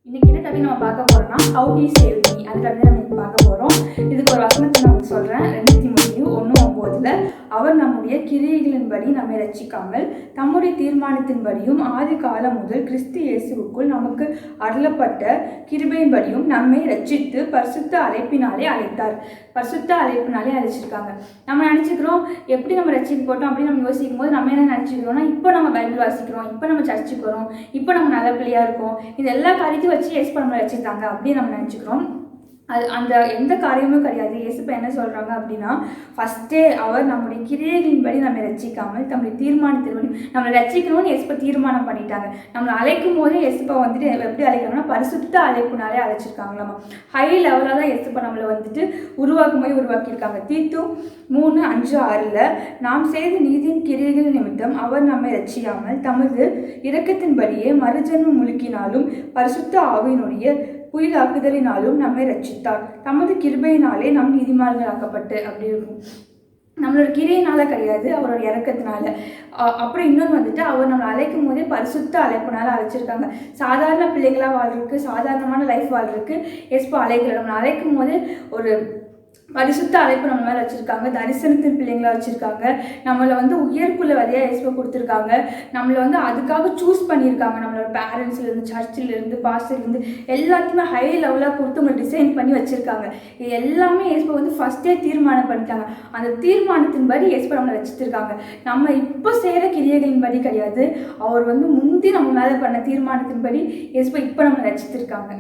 இன்னைக்கு என்ன டாபிக் நம்ம பார்க்க போறோம்னா ஹவு ஹி சேவ் மீ அதுக்காக நம்ம பார்க்க போறோம். இதுக்கு ஒரு வசனத்தை நான் சொல்றேன். 2 தீமோத்தேயு 1:9 அவர் நம்முடைய கிரியைகளின்படி நம்மை ரட்சிக்காமல் தம்முடைய தீர்மானத்தின்படியும் ஆதி காலம் முதல் கிறிஸ்து இயேசுவுக்குள் நமக்கு அருளப்பட்ட கிருபையின்படியும் நம்மை ரட்சித்து பரிசுத்த அழைப்பினாலே அழைத்தார். பரிசுத்த அழைப்பினாலே அழைச்சிருக்காங்க. நம்ம நினச்சிக்கிறோம் எப்படி நம்ம ரட்சிக்கப்பட்டோம் அப்படின்னு நம்ம யோசிக்கும் போது நம்ம என்ன நினச்சிக்கிறோம்னா இப்போ நம்ம பைபிள் வாசிக்கிறோம், இப்போ நம்ம சர்ச்சுக்கு வரோம், இப்போ நம்ம நல்ல பிள்ளையா இருக்கோம், இது எல்லா காரியத்தையும் வச்சு ஏசப்பா நம்மளை ரட்சித்தாங்க அப்படின்னு நம்ம நினச்சிக்கிறோம். அது அந்த எந்த காரியமும் கிடையாது. ஏசப்பா என்ன சொல்கிறாங்க அப்படின்னா, ஃபஸ்ட்டே அவர் நம்முடைய கிரியைகளின்படி நம்மை ரட்சிக்காமல் தம்முடைய தீர்மானத்தின்படி நம்மளை ரட்சிக்கணும்னு ஏசப்பா தீர்மானம் பண்ணிட்டாங்க. நம்மளை அழைக்கும் போதே ஏசப்பா வந்துட்டு எப்படி அழைக்கிறாங்கன்னா பரிசுத்த அழைப்புனாலே அழைச்சிருக்காங்களாமா. ஹை லெவலாக தான் ஏசப்பா நம்மளை வந்துட்டு உருவாக்கும் போது உருவாக்கியிருக்காங்க. தீத்து 3:5-6 நாம் செய்த நீதியின் கிரியைகள் நிமித்தம் அவர் நம்மை ரட்சியாமல் தமது இரக்கத்தின்படியே மறுஜன்மம் முழுக்கினாலும் பரிசுத்த ஆவியினுடைய புதிதாக்குதலினாலும் நம்மை ரட்சித்தார். தமது கிருபையினாலே நம் நீதிமான்களாக்கப்பட்டு அப்படி இருக்கும். நம்மளோட கிரியினால கிடையாது, அவரோட இறக்கத்தினால. அப்புறம் இன்னொன்று வந்துட்டு அவர் நம்மளை அழைக்கும் போதே பரிசுத்த அழைப்புனால அழைச்சிருக்காங்க. சாதாரண பிள்ளைகளாக வாழ்றதுக்கு, சாதாரணமான லைஃப் வாழ்றதுக்கு ஏசப்பா அழைக்கல. நம்மளை அழைக்கும் போது ஒரு பரிசுத்த அழைப்பு நம்ம மேலே வச்சுருக்காங்க. தரிசனத்தின் பிள்ளைங்களா வச்சுருக்காங்க. நம்மளை உயர்க்குள்ள வழியாக ஏசப்பா கொடுத்துருக்காங்க. நம்மளை அதுக்காக சூஸ் பண்ணியிருக்காங்க. நம்மளோட பேரண்ட்ஸ்லேருந்து, சர்ச்சிலேருந்து, பாஸ்டர்லேருந்து எல்லாத்தையுமே ஹை லெவலாக கொடுத்து உங்களை டிசைன் பண்ணி வச்சுருக்காங்க. இது எல்லாமே ஏசப்பா ஃபஸ்ட்டே தீர்மானம் பண்ணிட்டாங்க. அந்த தீர்மானத்தின்படி ஏசப்பா நம்மளை வச்சுருக்காங்க. நம்ம இப்போ செய்கிற கிரியைகளின்படி கிடையாது. அவர் முந்தி நம்ம மேலே பண்ண தீர்மானத்தின்படி ஏசப்பா இப்போ நம்மளை ரசித்திருக்காங்க.